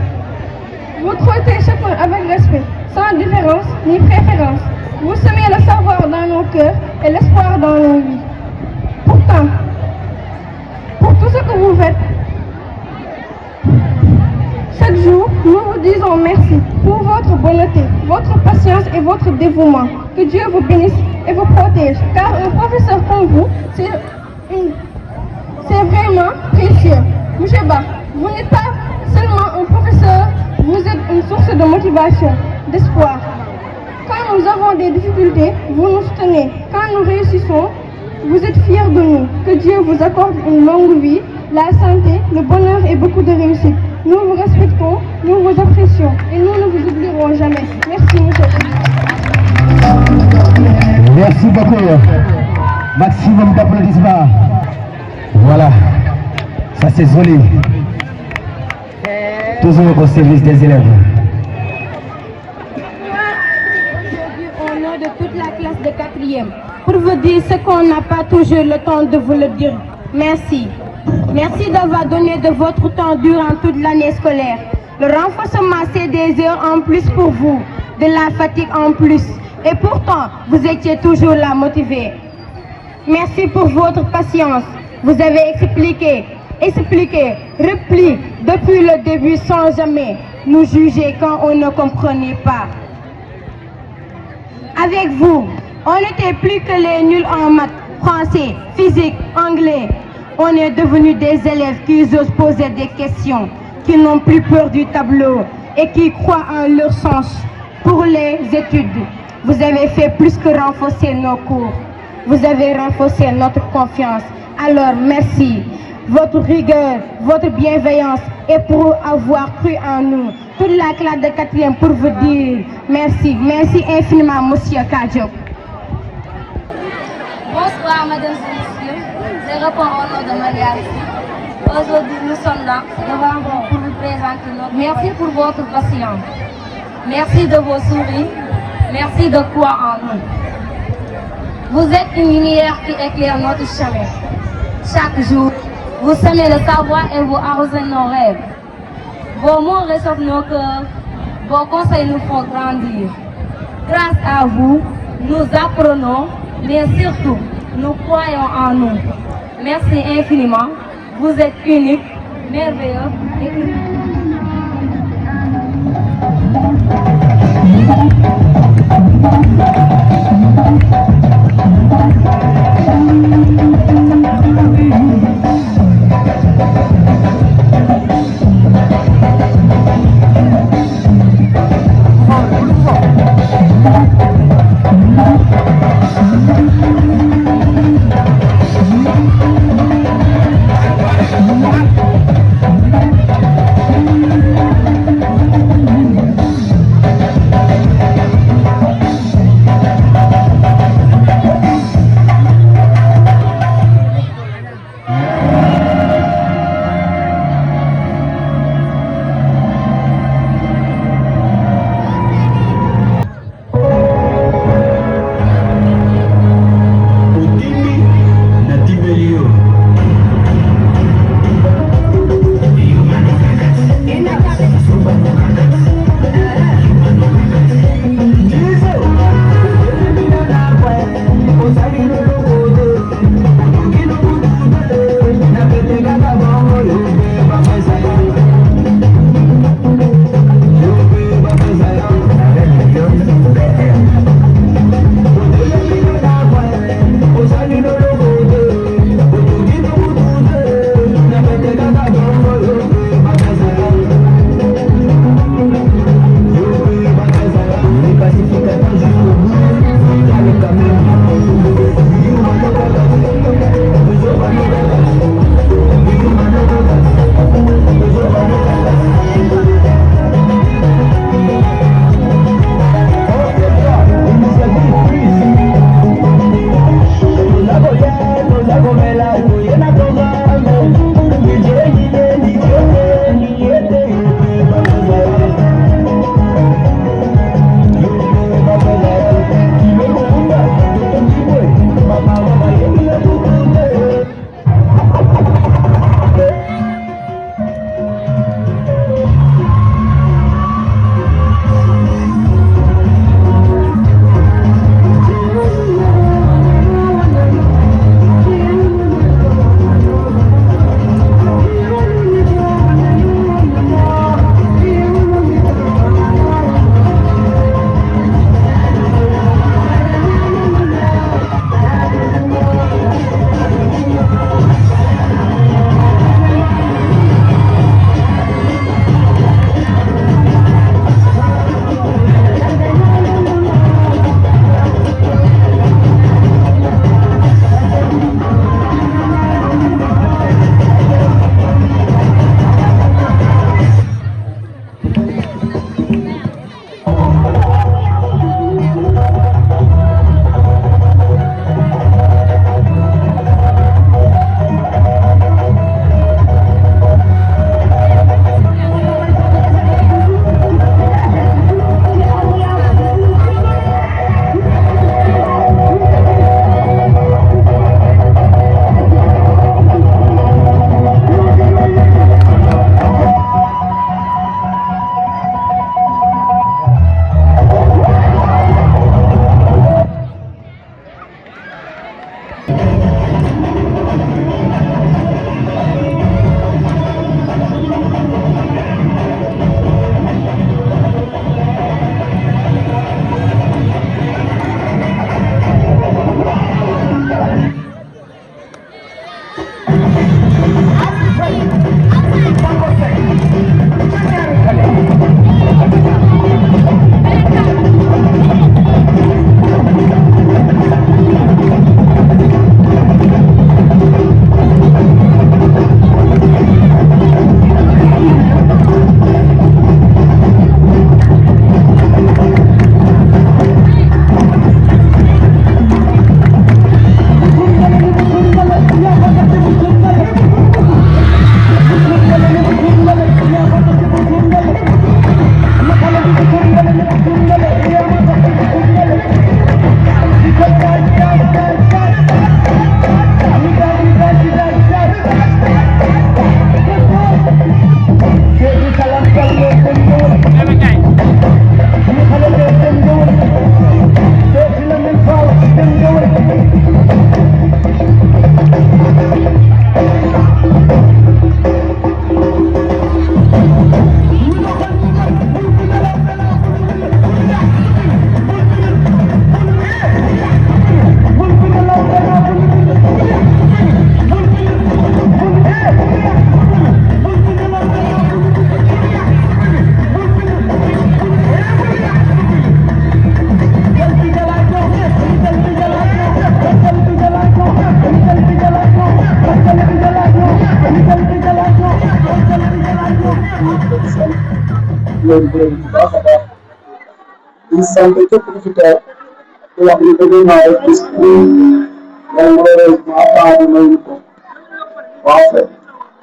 [SPEAKER 9] Vous traitez chacun avec respect, sans différence ni préférence. Vous semez le savoir dans nos cœurs et l'espoir dans nos vies. Pourtant, pour tout ce que vous faites, chaque jour, nous vous disons merci pour votre bonté, votre patience et votre dévouement. Que Dieu vous bénisse et vous protège, car un professeur comme vous, c'est vraiment précieux. Monsieur Ba, vous n'êtes pas seulement un professeur, vous êtes une source de motivation, d'espoir. Quand nous avons des difficultés, vous nous soutenez. Quand nous réussissons, vous êtes fiers de nous. Que Dieu vous accorde une longue vie, la santé, le bonheur et beaucoup de réussite. Nous vous respectons, nous vous apprécions et nous ne vous oublierons jamais. Merci, monsieur.
[SPEAKER 3] Merci beaucoup. Maximum d'applaudissements. Voilà, ça c'est joli. Toujours au service des élèves.
[SPEAKER 14] Aujourd'hui, au nom de toute la classe de 4e, pour vous dire ce qu'on n'a pas toujours le temps de vous le dire. Merci. Merci d'avoir donné de votre temps durant toute l'année scolaire. Le renforcement, c'est des heures en plus pour vous, de la fatigue en plus. Et pourtant, vous étiez toujours là motivé. Merci pour votre patience. Vous avez expliqué, repli depuis le début sans jamais nous juger quand on ne comprenait pas. Avec vous, on n'était plus que les nuls en maths, français, physique, anglais. On est devenus des élèves qui osent poser des questions, qui n'ont plus peur du tableau et qui croient en leur sens pour les études. Vous avez fait plus que renforcer nos cours. Vous avez renforcé notre confiance. Alors merci. Votre rigueur, votre bienveillance et pour avoir cru en nous. Toute la classe de 4e pour vous dire merci. Merci infiniment, Monsieur Kadiop.
[SPEAKER 15] Bonsoir, mesdames et messieurs. Je réponds au nom de Maria. Aujourd'hui, nous sommes là devant vous pour vous présenter notre. Merci pour votre patience. Merci de vos sourires. Merci de croire en nous. Vous êtes une lumière qui éclaire notre chemin. Chaque jour, vous semez le savoir et vous arrosez nos rêves. Vos mots réchauffent nos cœurs. Vos conseils nous font grandir. Grâce à vous, nous apprenons, mais surtout, nous croyons en nous. Merci infiniment. Vous êtes unique, merveilleux et unique.
[SPEAKER 16] leen gërëm bu baax a baax di sant képp ku fi teew di wax ni bëgg naa def bis bu mais malheureusement temps bi may ko waaw fait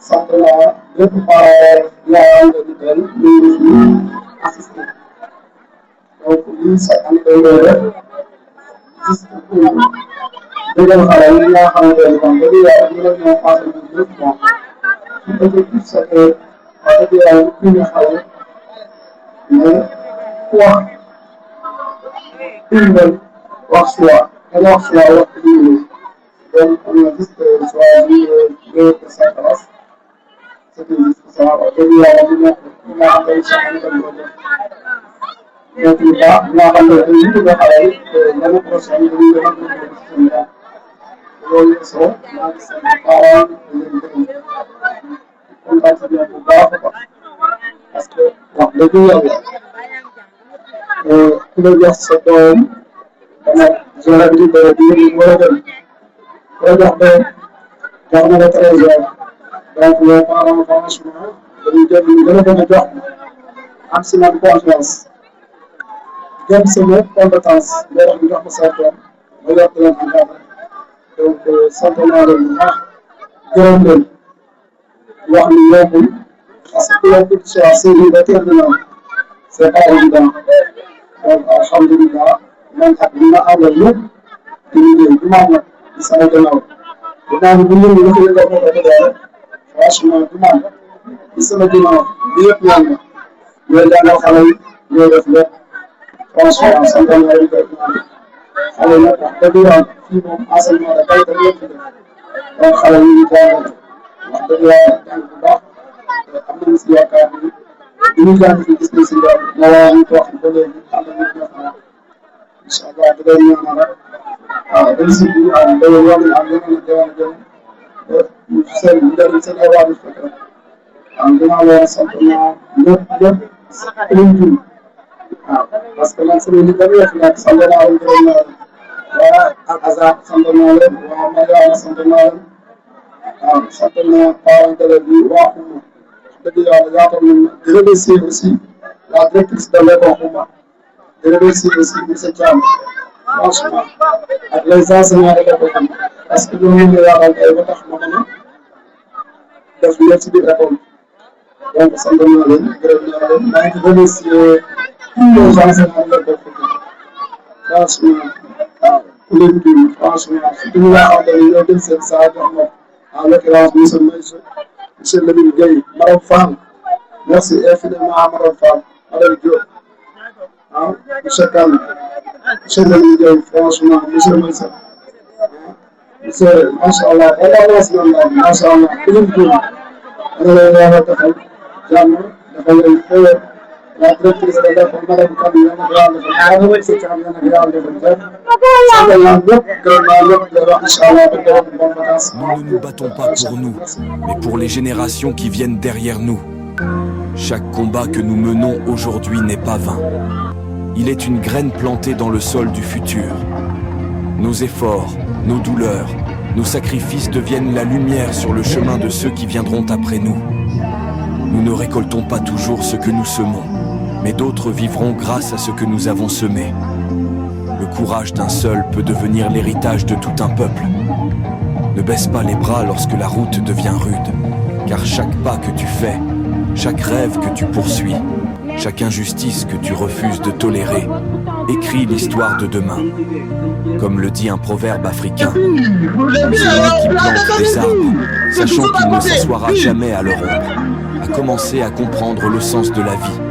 [SPEAKER 16] sant naa bépp parent yaa ngi di teel ñu ngi fi assisté donc lii chaque année day doon def juste pour dëggal xale yi nga xamante ne kon dëgg yàlla ñu la ñoo passé ñu ñëpp bon objectif c'est que wax dëgg yàlla ñu ñu xale mais wax une wax choix dañu wax choix wax dëgg donc on a juste choisi de sa classe c'était juste ça wax dëgg yàlla ñu nekk ñu nga xam ne sax ñu dem ko def donc ñu baax ñoo xam ne dañuy dugg xale yi l'année prochaine dañuy gën a gën a loolu soo maa ngi sant parents yi leen gërëm kontaan si ñoom bu baax a baax parce que wax dëgg yàlla ku la jox sa doom dana gérer bi di war a dem ku la jox doom jox na la trésor donc les parents franchement dañuy jël ñu gën a gën a jox am si man confiance gëm sama compétence nga wax ñu jox ko sa doom ba yokk leen encadré donc sant naa leen bu baax gërëm leen wax ni yombul parce que yow pour choix série ba terminal c'est pas évident donc alhamdulilah man ak li ma àndal yëpp di liggéey du ma nag di sama gannaaw dinaa ne bu yëngu dafa yëngal ko dafa doole franchement du ma di sama gannaaw bi yëpp ñaan ma ñooy jàngal xale yi ñooy def lépp franchement sant naa leen gërëm naa xale nag wax dëgg yàlla fii moom enseignement de qualité yëpp def donc xale yi ñu jàng wax dëgg yàlla jàng bu baax am nañu si yaakaar ni bu ñu jàng fi gis nañ si yoon ma waa ñu toog ba léegi am na ñu def na incha allah di leen ñaanal rek waaw dañ si biir am day yoon am yeneen ak yeneen ak yeneen seen njëriñ seen ay waaju fekk rek waaw dinaa leen sant naa lépp lépp luñ jur waaw parce que man sama nit dañuy def nag sant naa leen gërëm naa leen waa ak Azar sant naa leen waa Mariama sant naa leen waaw sant naa parents d'élèves bi waa Xuma dëgg yàlla yaatal nañ ma di remercier aussi la directrice de l'école Xuma di remercier aussi monsieur Thiam franchement ak les enseignants de l'école Xuma parce que ñoo ngi yaatal tey ba tax ma mën a def lépp ci biir école donc sant naa leen gërëm naa leen maa ngi remercier tous les enseignants de l'école Xuma franchement waaw ku leen tudd franchement surtout ñi nga xam ne ñoo jël seen saa jox ma en l'occurrence monsieur Lamine Gueye, Madame Fall, merci infiniment à Madame Fall, Madame Diop, hein, monsieur Kane, monsieur Lamine Gueye, franchement, monsieur Moussa, monsieur, machallah, machallah, la directrice de l'école, Madame Kane,
[SPEAKER 10] Nous ne nous battons pas pour nous, mais pour les générations qui viennent derrière nous. Chaque combat que nous menons aujourd'hui n'est pas vain. Il est une graine plantée dans le sol du futur. Nos efforts, nos douleurs, nos sacrifices deviennent la lumière sur le chemin de ceux qui viendront après nous. Nous ne récoltons pas toujours ce que nous semons, mais d'autres vivront grâce à ce que nous avons semé. Le courage d'un seul peut devenir l'héritage de tout un peuple. Ne baisse pas les bras lorsque la route devient rude, car chaque pas que tu fais, chaque rêve que tu poursuis, chaque injustice que tu refuses de tolérer, écrit l'histoire de demain. Comme le dit un proverbe africain, celui qui plante des arbres, sachant qu'il ne s'assoira jamais à leur ombre, a commencé à comprendre le sens de la vie.